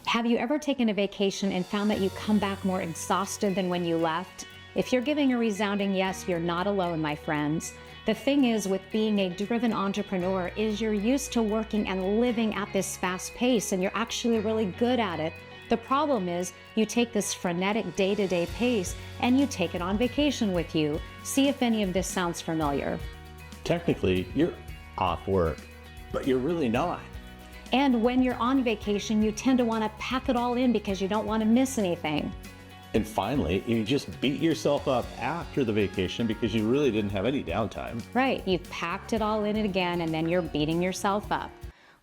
Have you ever taken a vacation and found that you come back more exhausted than when you left? If you're giving a resounding yes, you're not alone, my friends. The thing is with being a driven entrepreneur is you're used to working and living at this fast pace, and you're actually really good at it. The problem is you take this frenetic day-to-day pace and you take it on vacation with you. See if any of this sounds familiar. Technically, you're off work, but you're really not. And when you're on vacation, you tend to want to pack it all in because you don't want to miss anything. And finally, you just beat yourself up after the vacation because you really didn't have any downtime. Right, you've packed it all in again and then you're beating yourself up.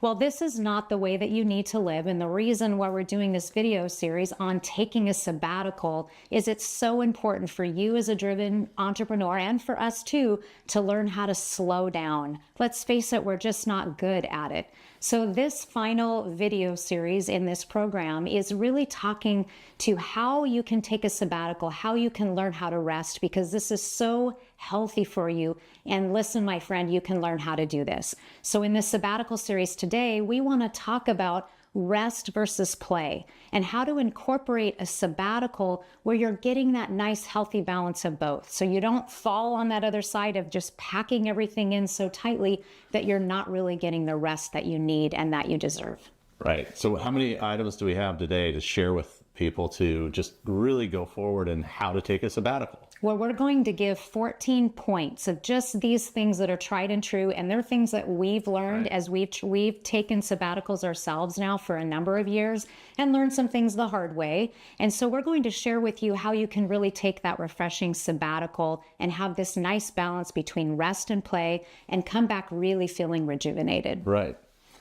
Well, this is not the way that you need to live, and the reason why we're doing this video series on taking a sabbatical is it's so important for you as a driven entrepreneur and for us too to learn how to slow down. Let's face it, we're just not good at it. So this final video series in this program is really talking to how you can take a sabbatical, how you can learn how to rest, because this is so healthy for you. And listen, my friend, you can learn how to do this. So in this sabbatical series today, we want to talk about rest versus play and how to incorporate a sabbatical where you're getting that nice healthy balance of both. So you don't fall on that other side of just packing everything in so tightly that you're not really getting the rest that you need and that you deserve. Right. So how many items do we have today to share with people to just really go forward and how to take a sabbatical? Well, we're going to give 14 points of just these things that are tried and true, and they're things that we've learned as we've taken sabbaticals ourselves now for a number of years and learned some things the hard way. And so we're going to share with you how you can really take that refreshing sabbatical and have this nice balance between rest and play and come back really feeling rejuvenated. Right.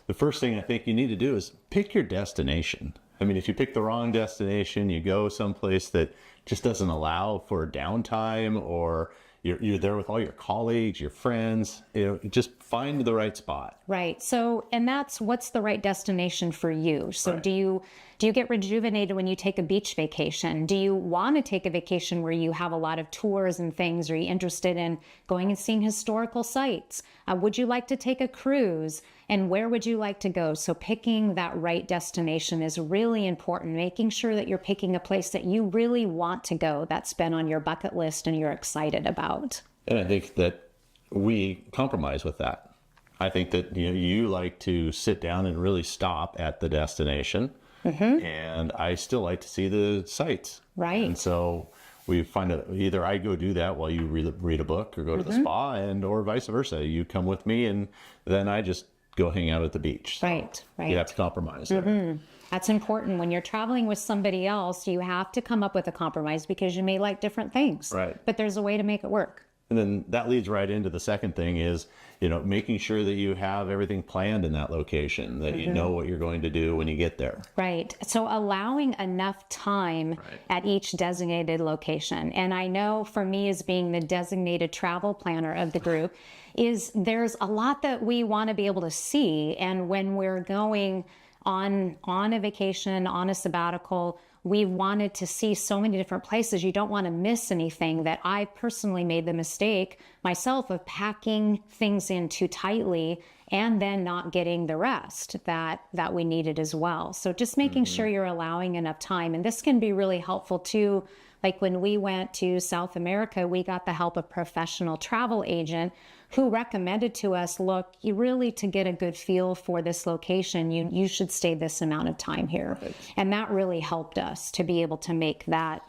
The first thing I think you need to do is pick your destination. I mean, if you pick the wrong destination, you go someplace that just doesn't allow for downtime, or you're there with all your colleagues, your friends, just find the right spot. Right. So, and that's what's the right destination for you. So Right. do you get rejuvenated when you take a beach vacation? Do you want to take a vacation where you have a lot of tours and things? Are you interested in going and seeing historical sites? Would you like to take a cruise? And where would you like to go? So picking that right destination is really important, making sure that you're picking a place that you really want to go, that's been on your bucket list and you're excited about. And I think that we compromise with that. I think that you like to sit down and really stop at the destination. Mm-hmm. And I still like to see the sights. Right. And so we find that either I go do that while you read a book or go to the spa, or vice versa. You come with me and then I just go hang out at the beach. So Right. you have to compromise there. That's important. When you're traveling with somebody else, you have to come up with a compromise because you may like different things. Right. But there's a way to make it work. And then that leads right into the second thing is, making sure that you have everything planned in that location, that you know what you're going to do when you get there. Right. So allowing enough time at each designated location. And I know for me, as being the designated travel planner of the group, is there's a lot that we want to be able to see. And when we're going on a vacation, on a sabbatical, we wanted to see so many different places. You don't want to miss anything. That I personally made the mistake myself of packing things in too tightly and then not getting the rest that we needed as well. So just making sure you're allowing enough time. And this can be really helpful too. Like when we went to South America, we got the help of a professional travel agent who recommended to us, look, you really, to get a good feel for this location, you should stay this amount of time here. Right. And that really helped us to be able to make that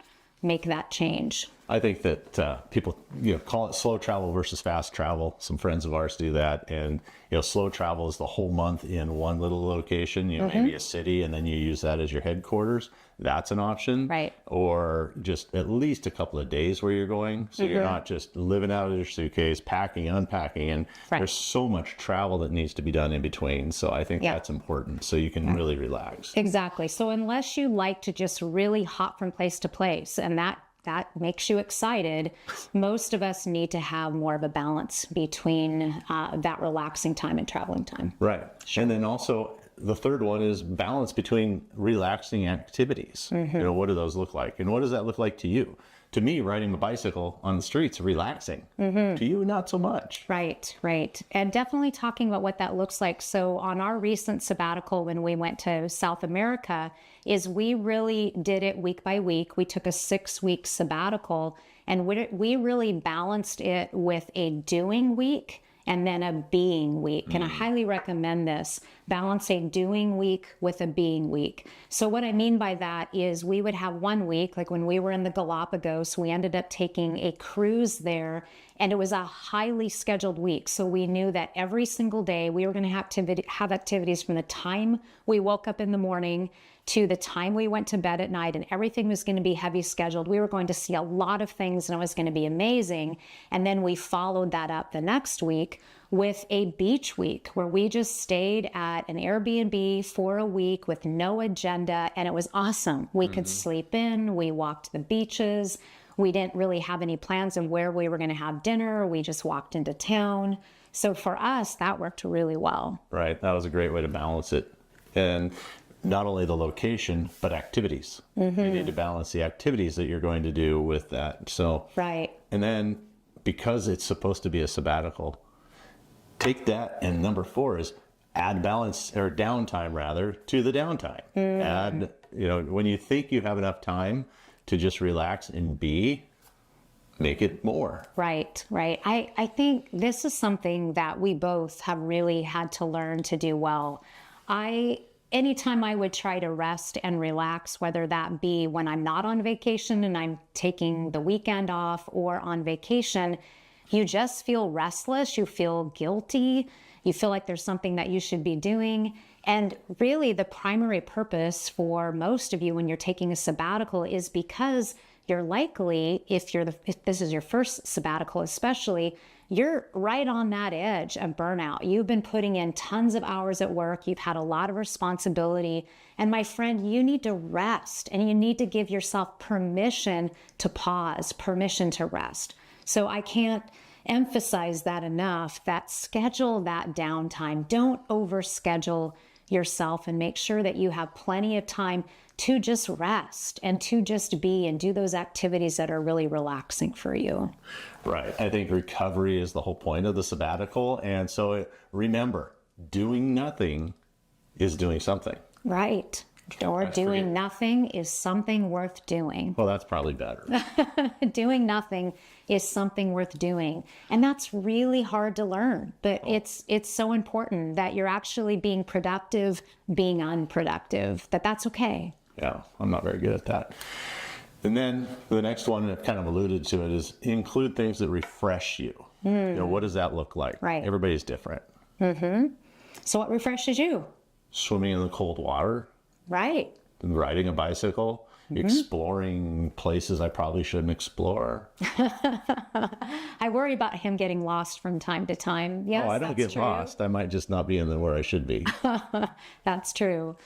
change. I think that people, call it slow travel versus fast travel. Some friends of ours do that. And, slow travel is the whole month in one little location, maybe a city, and then you use that as your headquarters. That's an option. Right. Or just at least a couple of days where you're going. So you're not just living out of your suitcase, packing, unpacking. And there's so much travel that needs to be done in between. So I think that's important. So you can really relax. Exactly. So unless you like to just really hop from place to place, and that makes you excited, most of us need to have more of a balance between that relaxing time and traveling time. Right. Sure. And then also the third one is balance between relaxing activities. What do those look like? And what does that look like to you? To me, riding a bicycle on the streets, relaxing. To you, not so much. Right, right. And definitely talking about what that looks like. So on our recent sabbatical, when we went to South America, is we really did it week by week. We took a 6-week sabbatical, and we really balanced it with a doing week and then a being week. And I highly recommend this. Balance a doing week with a being week. So what I mean by that is we would have one week, like when we were in the Galapagos, we ended up taking a cruise there, and it was a highly scheduled week. So we knew that every single day we were going to have activities from the time we woke up in the morning to the time we went to bed at night, and everything was going to be heavy scheduled. We were going to see a lot of things, and it was going to be amazing. And then we followed that up the next week with a beach week where we just stayed at an Airbnb for a week with no agenda, and it was awesome. We could sleep in, we walked the beaches. We didn't really have any plans of where we were going to have dinner. We just walked into town. So for us, that worked really well. Right. That was a great way to balance it. And not only the location, but activities. You need to balance the activities that you're going to do with that. So, right. And then because it's supposed to be a sabbatical, take that. And number 4 is add balance, or downtime rather, to the downtime. Add, when you think you have enough time to just relax and be, make it more. Right, right. I think this is something that we both have really had to learn to do well. Anytime I would try to rest and relax, whether that be when I'm not on vacation and I'm taking the weekend off, or on vacation, you just feel restless, you feel guilty, you feel like there's something that you should be doing. And really the primary purpose for most of you when you're taking a sabbatical is because you're likely, if this is your first sabbatical especially, you're right on that edge of burnout. You've been putting in tons of hours at work. You've had a lot of responsibility. And my friend, you need to rest, and you need to give yourself permission to pause, permission to rest. So I can't emphasize that enough, that schedule that downtime. Don't overschedule yourself, and make sure that you have plenty of time to just rest and to just be and do those activities that are really relaxing for you. Right. I think recovery is the whole point of the sabbatical. And so remember, doing nothing is doing something. Right. Or doing nothing is something worth doing. Well, that's probably better. Doing nothing is something worth doing. And that's really hard to learn, but it's so important that you're actually being productive, being unproductive, that's okay. Yeah, I'm not very good at that. And then the next one, I've kind of alluded to it, is include things that refresh you. What does that look like? Right. Everybody's different. So what refreshes you? Swimming in the cold water. Right. Riding a bicycle. Exploring places I probably shouldn't explore. I worry about him getting lost from time to time. Yes, I don't get lost. I might just not be in where I should be. That's true.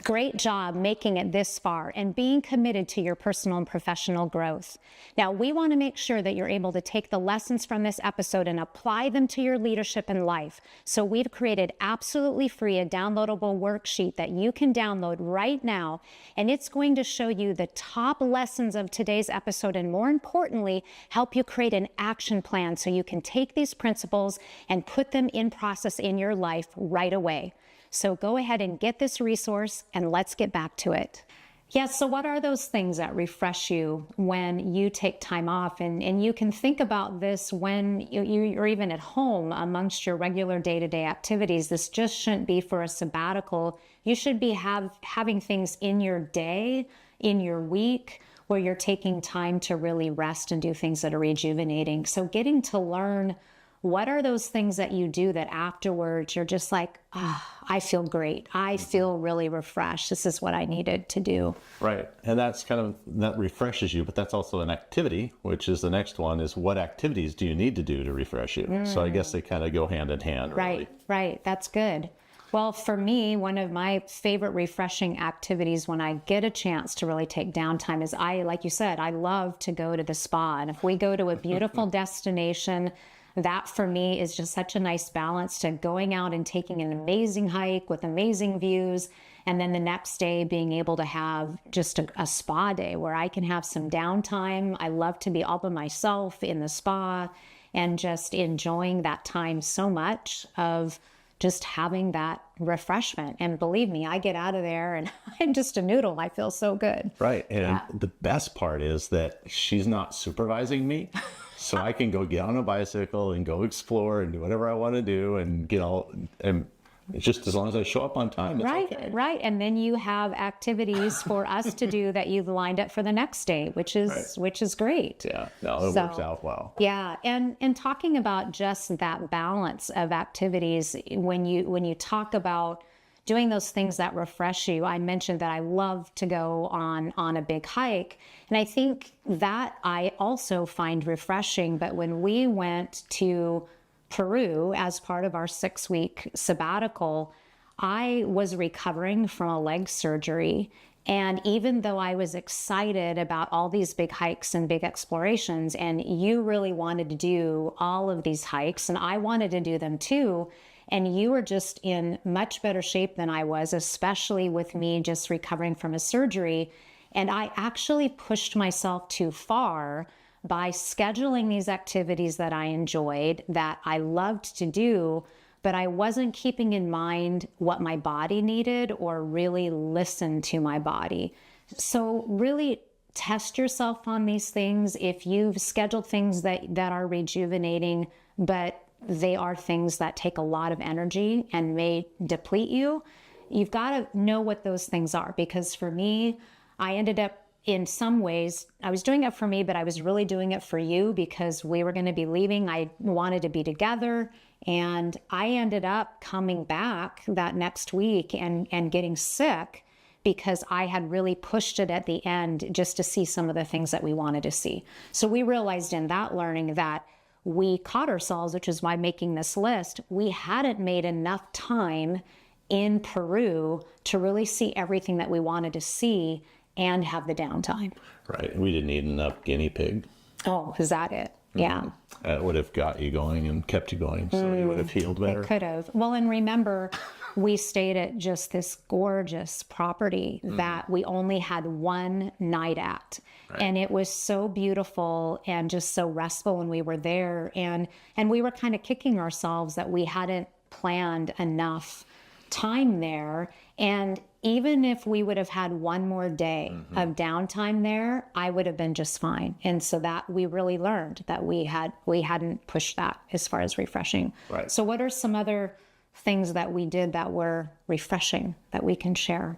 Great job making it this far and being committed to your personal and professional growth. Now, we want to make sure that you're able to take the lessons from this episode and apply them to your leadership and life. So we've created absolutely free a downloadable worksheet that you can download right now, and it's going to show you the top lessons of today's episode, and more importantly, help you create an action plan so you can take these principles and put them in process in your life right away. So go ahead and get this resource, and let's get back to it. Yes, so what are those things that refresh you when you take time off? And you can think about this when you're even at home amongst your regular day-to-day activities. This just shouldn't be for a sabbatical. You should be having things in your day, in your week, where you're taking time to really rest and do things that are rejuvenating. So getting to learn, what are those things that you do that afterwards you're just like, I feel great. I feel really refreshed. This is what I needed to do. Right. And that's that refreshes you, but that's also an activity, which is the next one, is what activities do you need to do to refresh you? So I guess they kind of go hand in hand. Really. Right. That's good. Well, for me, one of my favorite refreshing activities when I get a chance to really take downtime is like you said, I love to go to the spa. And if we go to a beautiful destination, that for me is just such a nice balance to going out and taking an amazing hike with amazing views. And then the next day being able to have just a spa day where I can have some downtime. I love to be all by myself in the spa and just enjoying that time so much of just having that refreshment. And believe me, I get out of there and I'm just a noodle. I feel so good. Right. And the best part is that she's not supervising me. So I can go get on a bicycle and go explore and do whatever I want to do and get all, and it's just as long as I show up on time. It's okay. Right. And then you have activities for us to do that you've lined up for the next day, which is great. Yeah, no, it works out well. Yeah. And talking about just that balance of activities, when you talk about doing those things that refresh you, I mentioned that I love to go on a big hike. And I think that I also find refreshing. But when we went to Peru as part of our 6-week sabbatical, I was recovering from a leg surgery. And even though I was excited about all these big hikes and big explorations, and you really wanted to do all of these hikes, and I wanted to do them too, and you were just in much better shape than I was, especially with me just recovering from a surgery. And I actually pushed myself too far by scheduling these activities that I enjoyed, that I loved to do, but I wasn't keeping in mind what my body needed or really listen to my body. So really test yourself on these things. If you've scheduled things that are rejuvenating, but they are things that take a lot of energy and may deplete you, you've got to know what those things are. Because for me, I ended up, in some ways, I was doing it for me, but I was really doing it for you because we were going to be leaving. I wanted to be together. And I ended up coming back that next week and getting sick because I had really pushed it at the end just to see some of the things that we wanted to see. So we realized in that learning that we caught ourselves, which is why making this list, we hadn't made enough time in Peru to really see everything that we wanted to see and have the downtime. Right. We didn't eat enough guinea pig. Oh, is that it? Yeah. That would have got you going and kept you going, so you would have healed better. It could have. Well, and remember, we stayed at just this gorgeous property that we only had one night at. Right. And it was so beautiful and just so restful when we were there. And we were kind of kicking ourselves that we hadn't planned enough time there. And even if we would have had one more day of downtime there, I would have been just fine. And so that we really learned that we hadn't pushed that as far as refreshing. Right. So what are some other things that we did that were refreshing that we can share?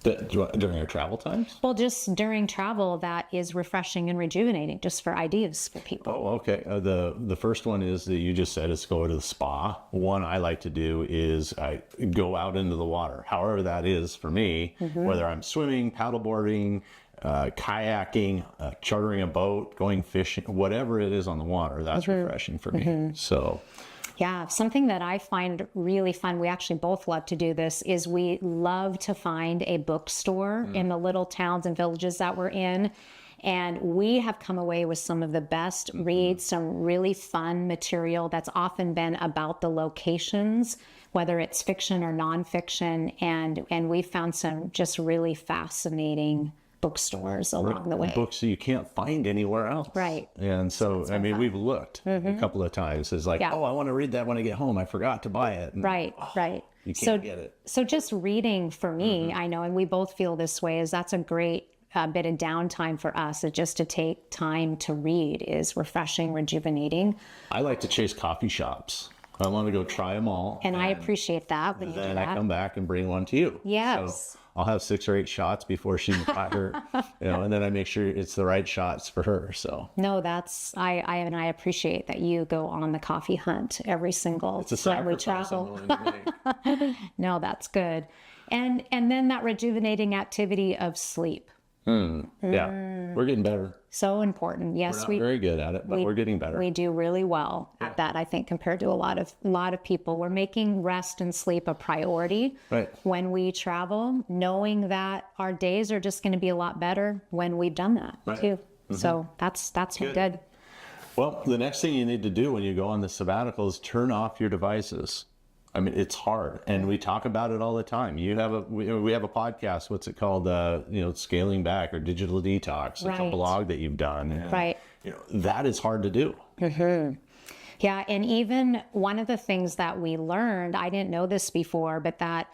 During your travel times? Well, just during travel that is refreshing and rejuvenating, just for ideas for people. Oh, okay. The first one is that you just said is go to the spa. One I like to do is I go out into the water, however that is for me, whether I'm swimming, paddleboarding, kayaking, chartering a boat, going fishing, whatever it is on the water, that's refreshing for me. So... Yeah, something that I find really fun, we actually both love to do this, is we love to find a bookstore in the little towns and villages that we're in. And we have come away with some of the best reads, some really fun material that's often been about the locations, whether it's fiction or nonfiction. And we found some just really fascinating bookstores along the way. Books that you can't find anywhere else. Right. And so, I mean, we've looked a couple of times. It's like, oh, I want to read that when I get home. I forgot to buy it. And, right. You can't get it. So just reading for me, I know, and we both feel this way, is that's a great bit of downtime for us. Is just to take time to read is refreshing, rejuvenating. I like to chase coffee shops. I want to go try them all. And I appreciate that. And then I come back and bring one to you. Yes. So I'll have 6 or 8 shots before she got her, and then I make sure it's the right shots for her. So no, that's I appreciate that you go on the coffee hunt every single time we travel. No, that's good. And then that rejuvenating activity of sleep. Yeah, we're getting better. So important. Yes, we're not very good at it, but we're getting better. We do really well at that, I think, compared to a lot of people. We're making rest and sleep a priority when we travel, knowing that our days are just going to be a lot better when we've done that too. So that's good. Well, the next thing you need to do when you go on the sabbatical is turn off your devices. I mean, it's hard, and we talk about it all the time. We have a podcast. What's it called? Scaling back or digital detox. It's a blog that you've done. And, right. That is hard to do. Mm-hmm. Yeah, and even one of the things that we learned, I didn't know this before, but that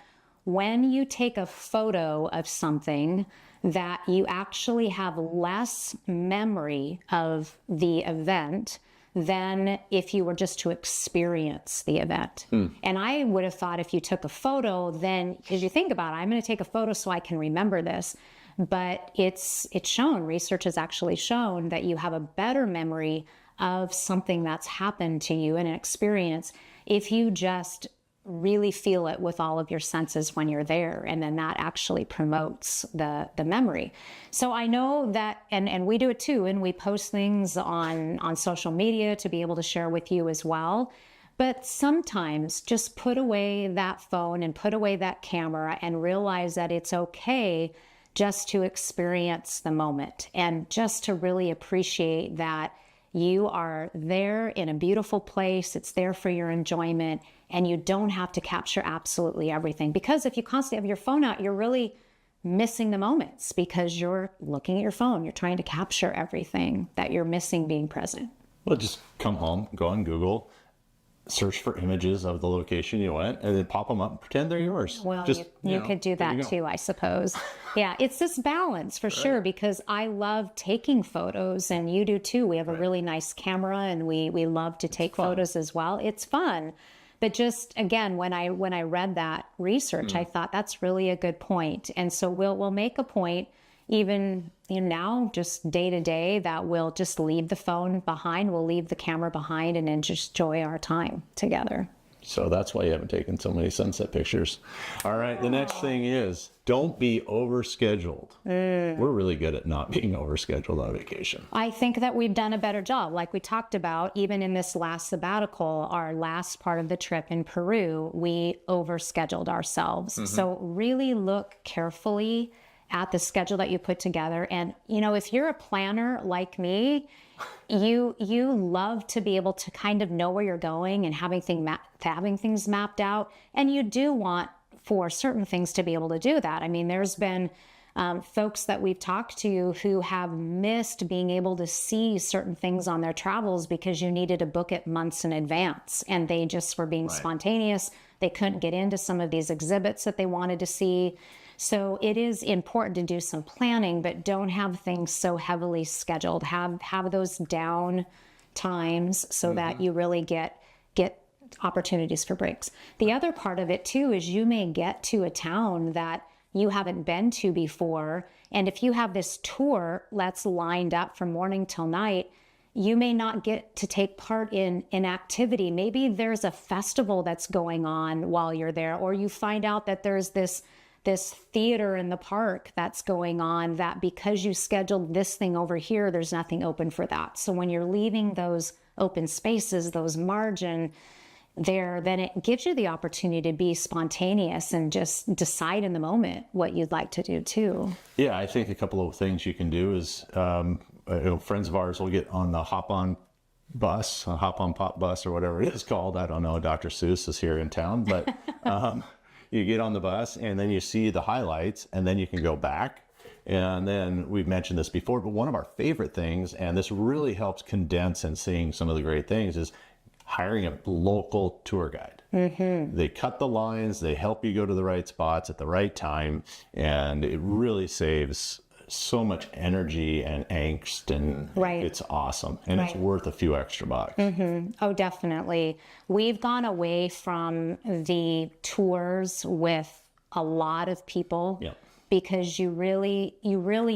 when you take a photo of something, that you actually have less memory of the event than if you were just to experience the event. And I would have thought if you took a photo, then, because you think about it, I'm going to take a photo so I can remember this. But it's shown, research has actually shown that you have a better memory of something that's happened to you in an experience if you just really feel it with all of your senses when you're there, and then that actually promotes the memory. So I know that, and we do it too, and we post things on social media to be able to share with you as well. But sometimes just put away that phone and put away that camera and realize that it's okay just to experience the moment and just to really appreciate that you are there in a beautiful place. It's there for your enjoyment, and you don't have to capture absolutely everything. Because if you constantly have your phone out, you're really missing the moments because you're looking at your phone. You're trying to capture everything that you're missing being present. Well, just come home, go on Google, search for images of the location you went, and then pop them up and pretend they're yours. Well, you could do that too, I suppose. Yeah, it's this balance for sure, because I love taking photos, and you do too. We have a really nice camera, and we love to take photos as well. It's fun. But just, again, when I read that research, I thought that's really a good point. And so we'll make a point, even now, just day to day, that we'll just leave the phone behind, we'll leave the camera behind, and then just enjoy our time together. So that's why you haven't taken so many sunset pictures. All right, the next thing is don't be overscheduled. We're really good at not being overscheduled on vacation. I think that we've done a better job. Like we talked about, even in this last sabbatical, our last part of the trip in Peru, we overscheduled ourselves. So really look carefully at the schedule that you put together. And, if you're a planner like me, you love to be able to kind of know where you're going and having things mapped out. And you do want for certain things to be able to do that. I mean, there's been folks that we've talked to who have missed being able to see certain things on their travels because you needed to book it months in advance, and they just were being spontaneous. They couldn't get into some of these exhibits that they wanted to see. So it is important to do some planning, but don't have things so heavily scheduled. Have those down times so that you really get opportunities for breaks. The other part of it too is you may get to a town that you haven't been to before, and if you have this tour that's lined up from morning till night, you may not get to take part in an activity. Maybe there's a festival that's going on while you're there, or you find out that there's this theater in the park that's going on, that because you scheduled this thing over here, there's nothing open for that. So when you're leaving those open spaces, those margin there, then it gives you the opportunity to be spontaneous and just decide in the moment what you'd like to do too. Yeah, I think a couple of things you can do is, friends of ours will get on the hop-on pop bus or whatever it is called. I don't know, Dr. Seuss is here in town, but you get on the bus and then you see the highlights, and then you can go back. And then we've mentioned this before, but one of our favorite things, and this really helps condense and seeing some of the great things, is hiring a local tour guide. They cut the lines, they help you go to the right spots at the right time, and it really saves so much energy and angst, and it's awesome, and it's worth a few extra bucks. Oh, definitely. We've gone away from the tours with a lot of people because you really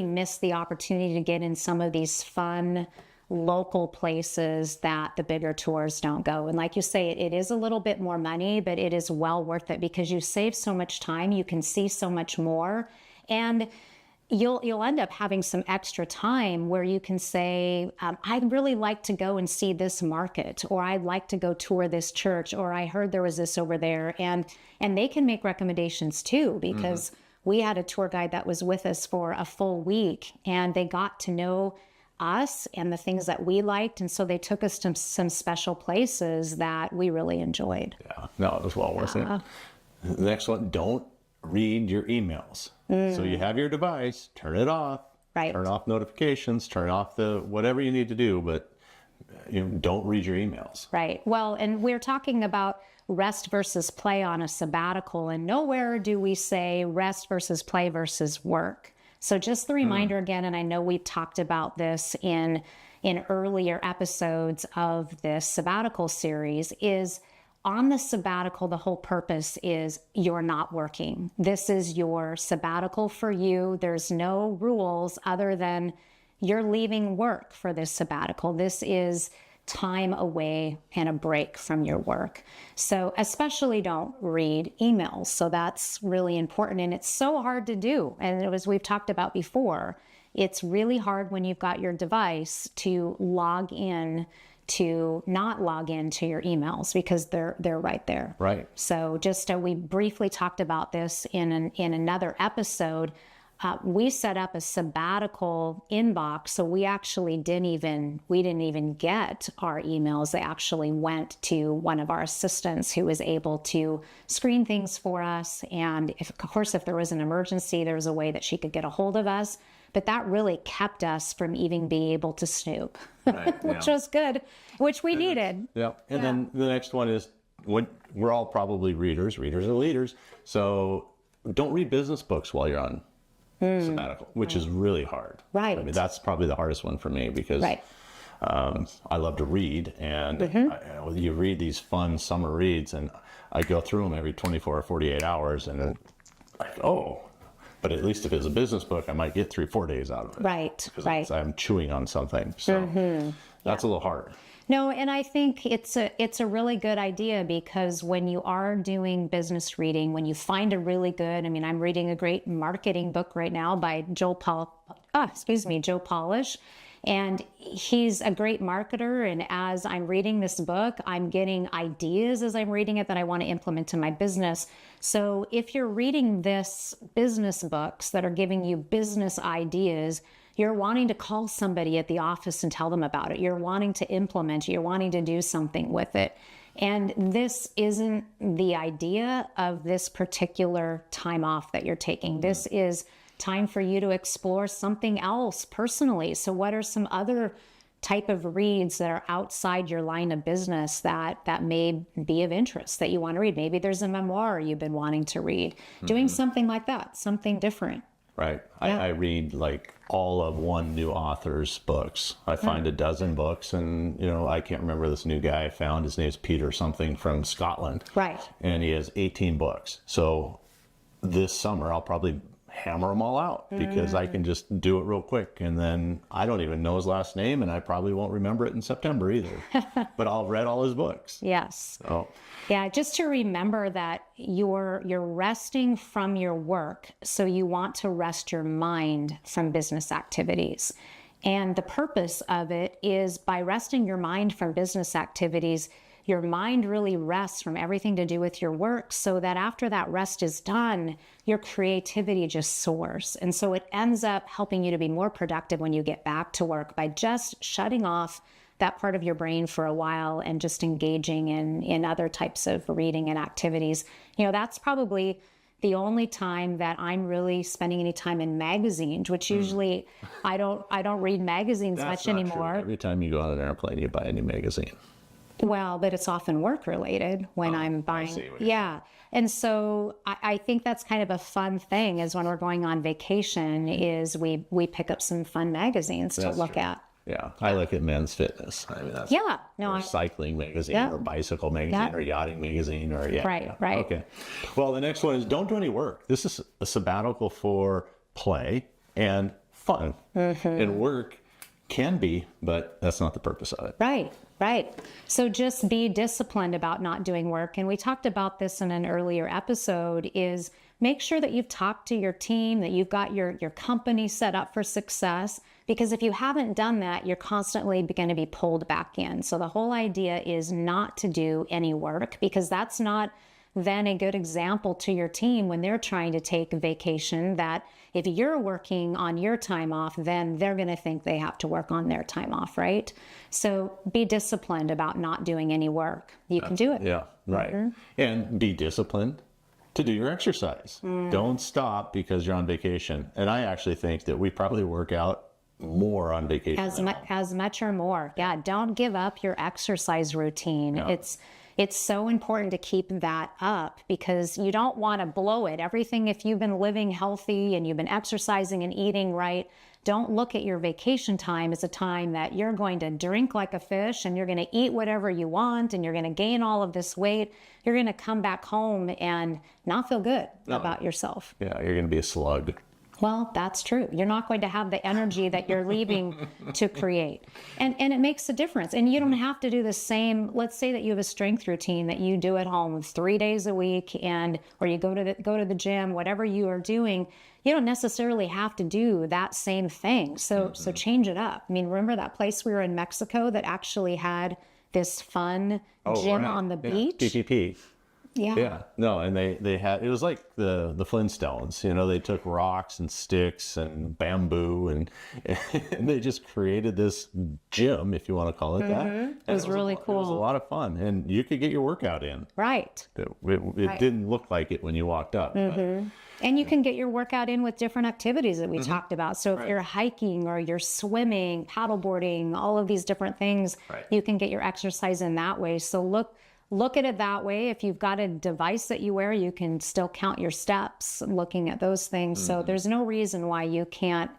miss the opportunity to get in some of these fun local places that the bigger tours don't go. And like you say, it is a little bit more money, but it is well worth it because you save so much time, you can see so much more, and you'll end up having some extra time where you can say, I'd really like to go and see this market, or I'd like to go tour this church, or I heard there was this over there. And they can make recommendations too, because we had a tour guide that was with us for a full week, and they got to know us and the things that we liked. And so they took us to some special places that we really enjoyed. Yeah, no, it was well worth it. The next one, don't read your emails. So you have your device, turn it off, Right. turn off notifications, turn off the whatever you need to do, but don't read your emails. Right. Well, and we're talking about rest versus play on a sabbatical, and nowhere do we say rest versus play versus work. So just the reminder again, and I know we've talked about this in earlier episodes of this sabbatical series, is on the sabbatical, the whole purpose is you're not working. This is your sabbatical for you. There's no rules other than you're leaving work for this sabbatical. This is time away and a break from your work. So especially don't read emails. So that's really important. And it's so hard to do. And as we've talked about before, it's really hard when you've got your device to log in to not log into your emails because they're right there. Right. So just we briefly talked about this in another episode. We set up a sabbatical inbox, so we actually didn't even get our emails. They actually went to one of our assistants who was able to screen things for us. And of course, if there was an emergency, there was a way that she could get a hold of us. But that really kept us from even being able to snoop, Right, which was good, which we needed. Yeah. And then the next one is we're all probably readers. Readers are leaders. So don't read business books while you're on sabbatical, which is really hard. Right. I mean, that's probably the hardest one for me because I love to read, and you read these fun summer reads, and I go through them every 24 or 48 hours, and then but at least if it's a business book, I might get 3-4 days out of it. Right, right. I'm chewing on something. So that's a little hard. No, and I think it's a really good idea because when you are doing business reading, when you find a really good, I'm reading a great marketing book right now by Joe Polish, and he's a great marketer. And as I'm reading this book, I'm getting ideas as I'm reading it that I want to implement in my business. So if you're reading this business books that are giving you business ideas, you're wanting to call somebody at the office and tell them about it. You're wanting to implement it. You're wanting to do something with it. And this isn't the idea of this particular time off that you're taking. This is time for you to explore something else personally. So what are some other type of reads that are outside your line of business that may be of interest that you want to read? Maybe there's a memoir you've been wanting to read. Doing something like that, something different. Right. I read like all of one new author's books. I find a dozen books, and I can't remember this new guy I found. His name's Peter something from Scotland. Right. And he has 18 books. So this summer I'll probably hammer them all out because I can just do it real quick, and then I don't even know his last name, and I probably won't remember it in September either. But I'll read all his books. Yes. So yeah, just to remember that you're resting from your work, so you want to rest your mind from business activities. And the purpose of it is by resting your mind from business activities, your mind really rests from everything to do with your work, so that after that rest is done, your creativity just soars. And so it ends up helping you to be more productive when you get back to work by just shutting off that part of your brain for a while and just engaging in other types of reading and activities. That's probably the only time that I'm really spending any time in magazines, which usually I don't read magazines much anymore. True. Every time you go on an airplane, you buy a new magazine. Well, but it's often work related when I'm buying. Yeah. And so I think that's kind of a fun thing is when we're going on vacation is we pick up some fun magazines to look at. Yeah. I look at Men's Fitness. That's or cycling magazine or bicycle magazine or yachting magazine or Right. Okay. Well, the next one is don't do any work. This is a sabbatical for play and fun. And work can be, but that's not the purpose of it. Right. So just be disciplined about not doing work. And we talked about this in an earlier episode is make sure that you've talked to your team, that you've got your company set up for success. Because if you haven't done that, you're constantly going to be pulled back in. So the whole idea is not to do any work because that's not then a good example to your team when they're trying to take a vacation, that if you're working on your time off, then they're going to think they have to work on their time off, right? So be disciplined about not doing any work. You can do it. Yeah, right. And be disciplined to do your exercise. Don't stop because you're on vacation. And I actually think that we probably work out more on vacation. As much or more. Yeah, don't give up your exercise routine. Yeah. It's so important to keep that up because you don't want to blow it. Everything, if you've been living healthy and you've been exercising and eating right, don't look at your vacation time as a time that you're going to drink like a fish and you're going to eat whatever you want and you're going to gain all of this weight. You're going to come back home and not feel good about yourself. Yeah, you're going to be a slug. Well, that's true. You're not going to have the energy that you're leaving to create. And it makes a difference. And you don't have to do the same. Let's say that you have a strength routine that you do at home 3 days a week or you go to the gym, whatever you are doing, you don't necessarily have to do that same thing. So change it up. I mean, remember that place we were in Mexico that actually had this fun gym on the beach? PPP. Yeah. No, and they had, it was like the Flintstones, they took rocks and sticks and bamboo and they just created this gym, if you want to call it that. It was really cool. It was a lot of fun and you could get your workout in. Right. It didn't look like it when you walked up. And you can get your workout in with different activities that we talked about. So if you're hiking or you're swimming, paddleboarding, all of these different things, you can get your exercise in that way. So look at it that way. If you've got a device that you wear, you can still count your steps looking at those things. So there's no reason why you can't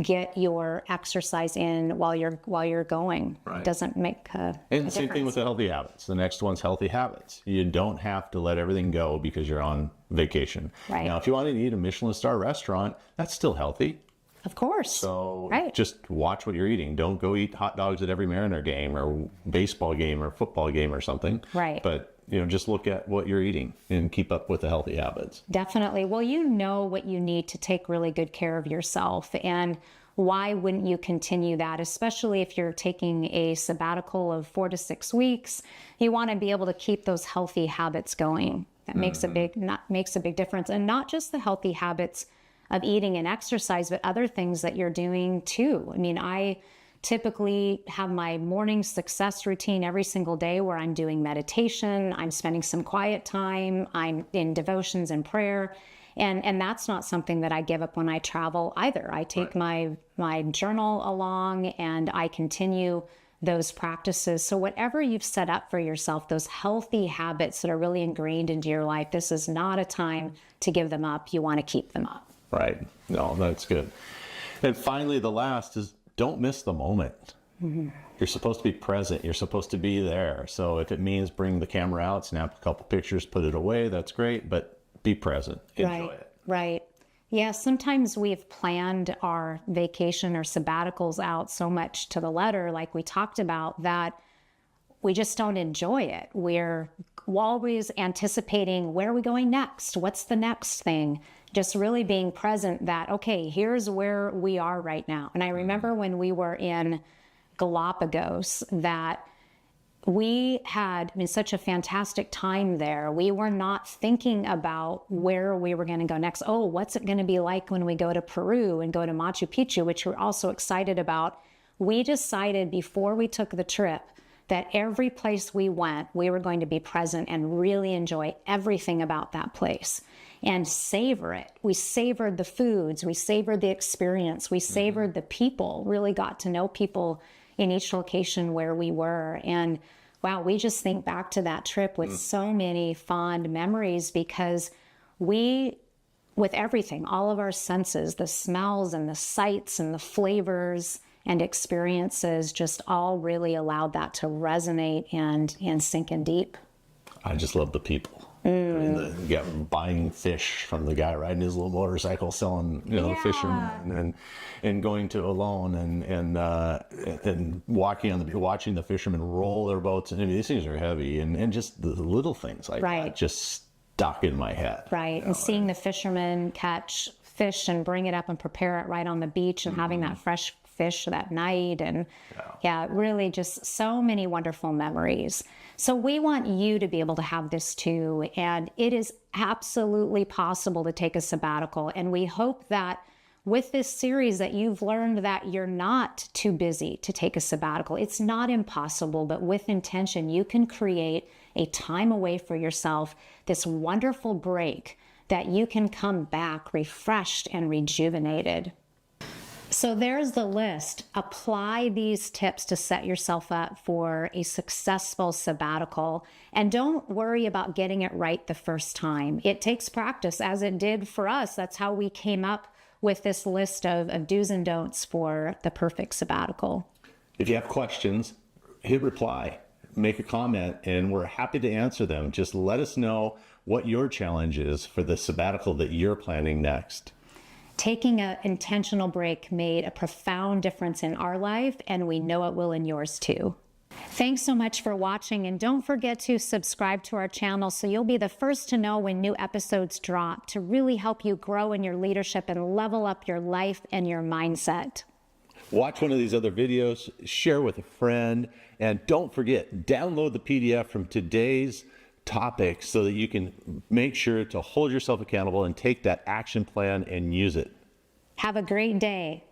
get your exercise in while you're going. It doesn't make a And same thing with the healthy habits. The next one's healthy habits. You don't have to let everything go because you're on vacation. Now, if you want to eat a Michelin star restaurant, that's still healthy. Of course. So just watch what you're eating. Don't go eat hot dogs at every Mariner game or baseball game or football game or something. Right. But, just look at what you're eating and keep up with the healthy habits. Definitely. Well, you know what you need to take really good care of yourself. And why wouldn't you continue that? Especially if you're taking a sabbatical of 4 to 6 weeks, you want to be able to keep those healthy habits going. That makes a big difference. And not just the healthy habits of eating and exercise, but other things that you're doing too. I mean, I typically have my morning success routine every single day where I'm doing meditation, I'm spending some quiet time, I'm in devotions and prayer. And that's not something that I give up when I travel either. I take my journal along and I continue those practices. So whatever you've set up for yourself, those healthy habits that are really ingrained into your life, this is not a time to give them up. You want to keep them up. Right. No, that's good. And finally, the last is don't miss the moment. You're supposed to be present. You're supposed to be there. So if it means bring the camera out, snap a couple pictures, put it away, that's great. But be present. Enjoy it. Right. Yeah, sometimes we've planned our vacation or sabbaticals out so much to the letter, like we talked about, that we just don't enjoy it. We're always anticipating, where are we going next? What's the next thing? Just really being present that, okay, here's where we are right now. And I remember when we were in Galapagos that we had such a fantastic time there. We were not thinking about where we were going to go next. Oh, what's it going to be like when we go to Peru and go to Machu Picchu, which we're also excited about. We decided before we took the trip that every place we went, we were going to be present and really enjoy everything about that place and savor it. We savored the foods, we savored the experience, we savored the people, really got to know people in each location where we were. And wow, we just think back to that trip with so many fond memories because we, with everything, all of our senses, the smells and the sights and the flavors and experiences, just all really allowed that to resonate and sink in deep. I just love the people. Buying fish from the guy riding his little motorcycle, selling fishermen, and going to alone and walking on the watching the fishermen roll their boats. And these things are heavy, and just the little things like that just stuck in my head. Right, and seeing the fishermen catch fish and bring it up and prepare it right on the beach, and having that fresh fish that night. And yeah, really just so many wonderful memories. So we want you to be able to have this too. And it is absolutely possible to take a sabbatical. And we hope that with this series that you've learned that you're not too busy to take a sabbatical. It's not impossible, but with intention, you can create a time away for yourself, this wonderful break that you can come back refreshed and rejuvenated. So there's the list. Apply these tips to set yourself up for a successful sabbatical. And don't worry about getting it right the first time. It takes practice, as it did for us. That's how we came up with this list of do's and don'ts for the perfect sabbatical. If you have questions, hit reply, make a comment, and we're happy to answer them. Just let us know what your challenge is for the sabbatical that you're planning next. Taking an intentional break made a profound difference in our life, and we know it will in yours too. Thanks so much for watching, and don't forget to subscribe to our channel so you'll be the first to know when new episodes drop to really help you grow in your leadership and level up your life and your mindset. Watch one of these other videos, share with a friend, and don't forget, download the PDF from today's topic so that you can make sure to hold yourself accountable and take that action plan and use it. Have a great day.